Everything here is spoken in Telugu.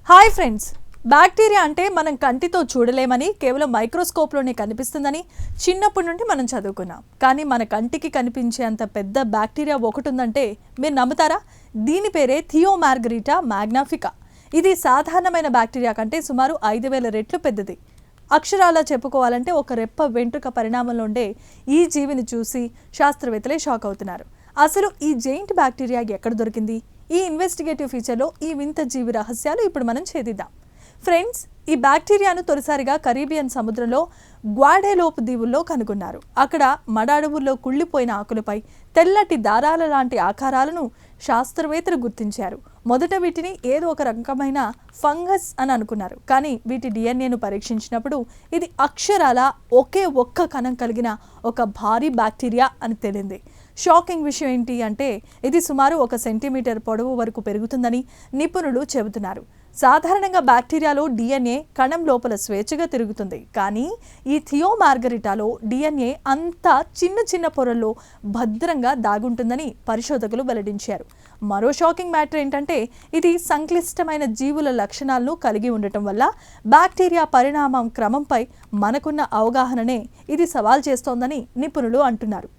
హాయ్ ఫ్రెండ్స్, బ్యాక్టీరియా అంటే మనం కంటితో చూడలేమని, కేవలం మైక్రోస్కోప్లోనే కనిపిస్తుందని చిన్నప్పటి నుండి మనం చదువుకున్నాం. కానీ మన కంటికి కనిపించే అంత పెద్ద బ్యాక్టీరియా ఒకటి ఉందంటే మీరు నమ్ముతారా? దీని పేరే థియోమార్గరిటా మ్యాగ్నిఫికా. ఇది సాధారణమైన బ్యాక్టీరియా కంటే సుమారు 5000 రెట్లు పెద్దది. అక్షరాలా చెప్పుకోవాలంటే ఒక రెప్ప వెంట్రుక పరిణామంలో ఉండే ఈ జీవిని చూసి శాస్త్రవేత్తలే షాక్ అవుతున్నారు. అసలు ఈ జెయింట్ బ్యాక్టీరియా ఎక్కడ దొరికింది? ఈ ఇన్వెస్టిగేటివ్ ఫీచర్లో ఈ వింత జీవి రహస్యాలు ఇప్పుడు మనం ఛేదిద్దాం. ఫ్రెండ్స్, ఈ బ్యాక్టీరియాను తొలిసారిగా కరీబియన్ సముద్రంలో గ్వాడెలోప్ దీవుల్లో కనుగొన్నారు. అక్కడ మడ అడవుల్లో కుళ్ళిపోయిన ఆకులపై తెల్లటి దారాల లాంటి ఆకారాలను శాస్త్రవేత్తలు గుర్తించారు. మొదట వీటిని ఏదో ఒక రకమైన ఫంగస్ అని అనుకున్నారు. కానీ వీటి డిఎన్ఏను పరీక్షించినప్పుడు ఇది అక్షరాల ఒక్క కణం కలిగిన ఒక భారీ బ్యాక్టీరియా అని తేలింది. షాకింగ్ విషయం ఏంటి అంటే ఇది సుమారు 1 సెంటీమీటర్ పొడవు వరకు పెరుగుతుందని నిపుణులు చెబుతున్నారు. సాధారణంగా బ్యాక్టీరియాలో డిఎన్ఏ కణం లోపల స్వేచ్ఛగా తిరుగుతుంది. కానీ ఈ థియోమార్గరిటాలో డిఎన్ఏ అంతా చిన్న పొరల్లో భద్రంగా దాగుంటుందని పరిశోధకులు వెల్లడించారు. మరో షాకింగ్ మ్యాటర్ ఏంటంటే ఇది సంక్లిష్టమైన జీవుల లక్షణాలను కలిగి ఉండటం వల్ల బ్యాక్టీరియా పరిణామం క్రమంపై మనకున్న అవగాహననే ఇది సవాల్ చేస్తోందని నిపుణులు అంటున్నారు.